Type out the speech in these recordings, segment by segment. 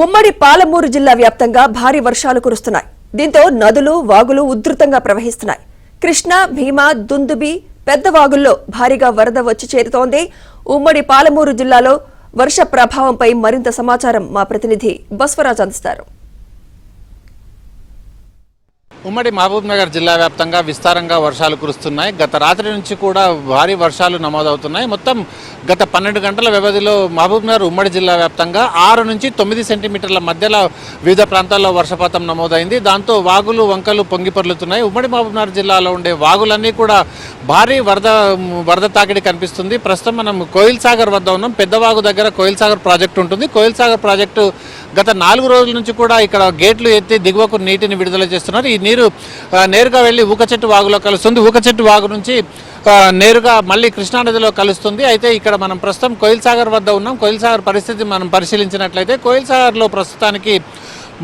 ఉమ్మడి పాలమూరు జిల్లా వ్యాప్తంగా భారీ వర్షాలు కురుస్తున్నాయి. దీంతో నదులు, వాగులు ఉధృతంగా ప్రవహిస్తున్నాయి. కృష్ణా, భీమా, దుందుబి, పెద్ద వాగుల్లో భారీగా వరద వచ్చి చేరుతోంది. ఉమ్మడి పాలమూరు జిల్లాలో వర్ష ప్రభావంపై మరింత సమాచారం మా ప్రతినిధి బస్వరాజ్ అందిస్తారు. ఉమ్మడి మహబూబ్ నగర్ జిల్లా వ్యాప్తంగా విస్తారంగా వర్షాలు కురుస్తున్నాయి. గత రాత్రి నుంచి కూడా భారీ వర్షాలు నమోదవుతున్నాయి. మొత్తం గత 12 గంటల వ్యవధిలో మహబూబ్ నగర్ ఉమ్మడి జిల్లా వ్యాప్తంగా 6 నుంచి 9 సెంటీమీటర్ల మధ్యలో వివిధ ప్రాంతాల్లో వర్షపాతం నమోదైంది. దాంతో వాగులు, వంకలు పొంగిపొర్లుతున్నాయి. ఉమ్మడి మహబూబ్ నగర్ జిల్లాలో ఉండే వాగులన్నీ కూడా భారీ వరద తాకిడి కనిపిస్తుంది. ప్రస్తుతం మనం కోయిల్ సాగర్ వద్ద ఉన్నాం. పెద్దవాగు దగ్గర కోయిల్ సాగర్ ప్రాజెక్టు ఉంటుంది. కోయిల్ సాగర్ ప్రాజెక్టు గత 4 రోజుల నుంచి కూడా ఇక్కడ గేట్లు ఎత్తి దిగువకు నీటిని విడుదల చేస్తున్నారు. ఈ నీరు నేరుగా వెళ్ళి ఊకచెట్టు వాగులో కలుస్తుంది. ఊకచెట్టు వాగు నుంచి నేరుగా మళ్ళీ కృష్ణానదిలో కలుస్తుంది. అయితే ఇక్కడ మనం ప్రస్తుతం కోయిల్ సాగర్ వద్ద ఉన్నాం. కోయిల్ సాగర్ పరిస్థితి మనం పరిశీలించినట్లయితే కోయిల్ సాగర్లో ప్రస్తుతానికి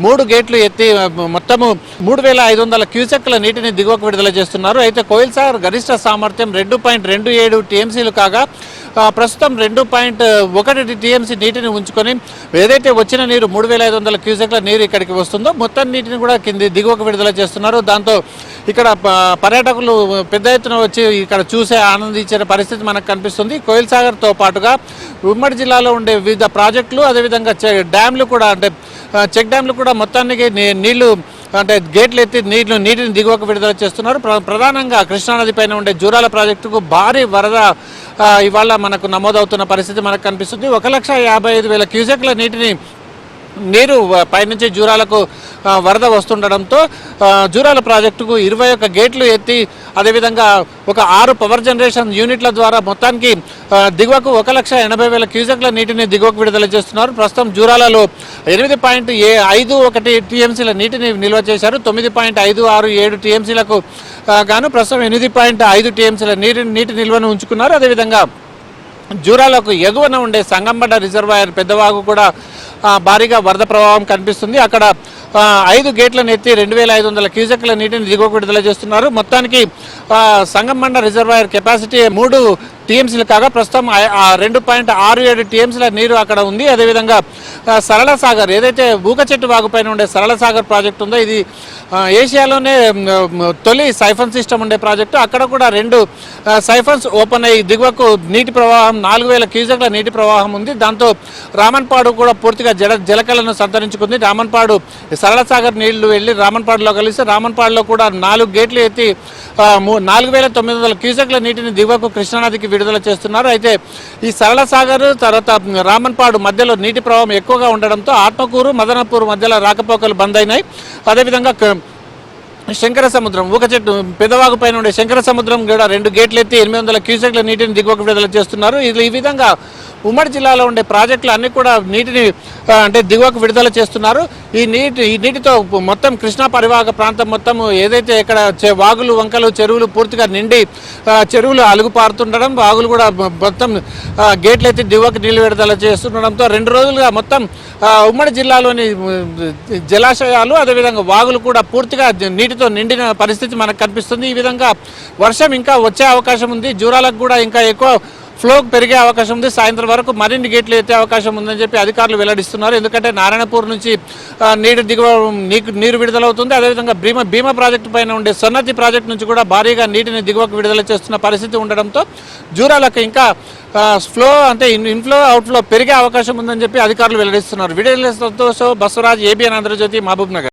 3 గేట్లు ఎత్తి మొత్తము 3500 క్యూసెక్ల నీటిని దిగువకు విడుదల చేస్తున్నారు. అయితే కోయిల్ సాగర్ గరిష్ట సామర్థ్యం 2.27 టీఎంసీలు కాగా ప్రస్తుతం 2.1 టీఎంసీ నీటిని ఉంచుకొని ఏదైతే వచ్చిన నీరు 3500 క్యూసెక్ల నీరు ఇక్కడికి వస్తుందో మొత్తం నీటిని కూడా దిగువకు విడుదల చేస్తున్నారు. దాంతో ఇక్కడ పర్యాటకులు పెద్ద ఎత్తున వచ్చి ఇక్కడ చూసే ఆనందించే పరిస్థితి మనకు కనిపిస్తుంది. కోయిల్ సాగర్తో పాటుగా ఉమ్మడి జిల్లాలో ఉండే వివిధ ప్రాజెక్టులు, అదేవిధంగా డ్యామ్లు కూడా, అంటే చెక్ డ్యామ్లు కూడా మొత్తానికి నీళ్లు, అంటే గేట్లు ఎత్తి నీటిని దిగువకు విడుదల చేస్తున్నారు. ప్రధానంగా కృష్ణానది పైన ఉండే జూరాల ప్రాజెక్టుకు భారీ వరద ఇవాళ మనకు నమోదవుతున్న పరిస్థితి మనకు కనిపిస్తుంది. 1,55,000 క్యూసెక్ల నీరు పైనుంచి జూరాలకు వరద వస్తుండడంతో జూరాల ప్రాజెక్టుకు 21 గేట్లు ఎత్తి, అదేవిధంగా ఒక 6 పవర్ జనరేషన్ యూనిట్ల ద్వారా మొత్తానికి దిగువకు 1,80,000 క్యూసెక్ల నీటిని దిగువకు విడుదల చేస్తున్నారు. ప్రస్తుతం జూరాలలో 8.51 టీఎంసీల నీటిని నిల్వ చేశారు. 9.567 టీఎంసీలకు గాను ప్రస్తుతం 8.5 టీఎంసీల నీటి నిల్వను ఉంచుకున్నారు. అదేవిధంగా జూరాలకు ఎగువన ఉండే సంగంబండ రిజర్వాయర్ పెద్దవాగు కూడా భారీగా వరద ప్రభావం కనిపిస్తుంది. అక్కడ 5 గేట్లను ఎత్తి 2,500 క్యూసెక్ల నీటిని దిగువకు విడుదల చేస్తున్నారు. మొత్తానికి సంగంబండ రిజర్వాయర్ కెపాసిటీ 3 టీఎంసీలు కాగా ప్రస్తుతం 2.67 టీఎంసీల నీరు అక్కడ ఉంది. అదేవిధంగా సరళ సాగర్, ఏదైతే ఊకచెట్టు వాగుపైన ఉండే సరళ సాగర్ ప్రాజెక్టు ఉందో ఇది ఏషియాలోనే తొలి సైఫన్ సిస్టమ్ ఉండే ప్రాజెక్టు. అక్కడ కూడా 2 సైఫన్స్ ఓపెన్ అయ్యి దిగువకు నీటి ప్రవాహం 4,000 క్యూసెక్ల నీటి ప్రవాహం ఉంది. దాంతో రామన్పాడు కూడా పూర్తిగా జలకలను సంతరించుకుంది. రామన్పాడు సరళ సాగర్ నీళ్లు వెళ్ళి రామన్పాడులో కలిసి రామన్పాడులో కూడా 4 గేట్లు ఎత్తి 4,900 క్యూసెక్ల నీటిని దిగువకు కృష్ణానదికి విడుదల చేస్తున్నారు. అయితే ఈ సరళ సాగర్ తర్వాత రామన్పాడు మధ్యలో నీటి ప్రవాహం ఎక్కువగా ఉండడంతో ఆత్మకూరు, మదనపూర్ మధ్యలో రాకపోకలు బంద్ అయినాయి. అదేవిధంగా శంకర సముద్రం, ఊకచెట్టు పెదవాగు పైన ఉండే శంకర సముద్రం కూడా 2 గేట్లు ఎత్తి 800 క్యూసెక్ల నీటిని దిగువకు విడుదల చేస్తున్నారు. ఈ విధంగా ఉమ్మడి జిల్లాలో ఉండే ప్రాజెక్టులు అన్ని కూడా నీటిని అంటే దిగువకు విడుదల చేస్తున్నారు. ఈ నీటితో మొత్తం కృష్ణా పరివాహక ప్రాంతం మొత్తం ఏదైతే ఇక్కడ వాగులు, వంకలు, చెరువులు పూర్తిగా నిండి చెరువులు అలుగుపారుతుండడం, వాగులు కూడా మొత్తం గేట్లు ఎత్తి దిగువకు నీళ్లు విడుదల చేస్తుండడంతో 2 రోజులుగా మొత్తం ఉమ్మడి జిల్లాలోని జలాశయాలు, అదేవిధంగా వాగులు కూడా పూర్తిగా నీటితో నిండిన పరిస్థితి మనకు కనిపిస్తుంది. ఈ విధంగా వర్షం ఇంకా వచ్చే అవకాశం ఉంది. జూరాలకు కూడా ఇంకా ఎక్కువ ఫ్లో పెరిగే అవకాశం ఉంది. సాయంత్రం వరకు మరిన్ని గేట్లు ఎత్తే అవకాశం ఉందని చెప్పి అధికారులు వెల్లడిస్తున్నారు. ఎందుకంటే నారాయణపూర్ నుంచి నీరు విడుదలవుతుంది. అదేవిధంగా భీమా ప్రాజెక్టు పైన ఉండే సన్నతి ప్రాజెక్టు నుంచి కూడా భారీగా నీటిని దిగువకు విడుదల చేస్తున్న పరిస్థితి ఉండడంతో జూరాలకు ఇంకా ఫ్లో, అంటే ఇన్ఫ్లో అవుట్ఫ్లో పెరిగే అవకాశం ఉందని చెప్పి అధికారులు వెల్లడిస్తున్నారు. Video Santosh, Baswaraj, ABN Andhra Jyothy, Mahabub Nagar.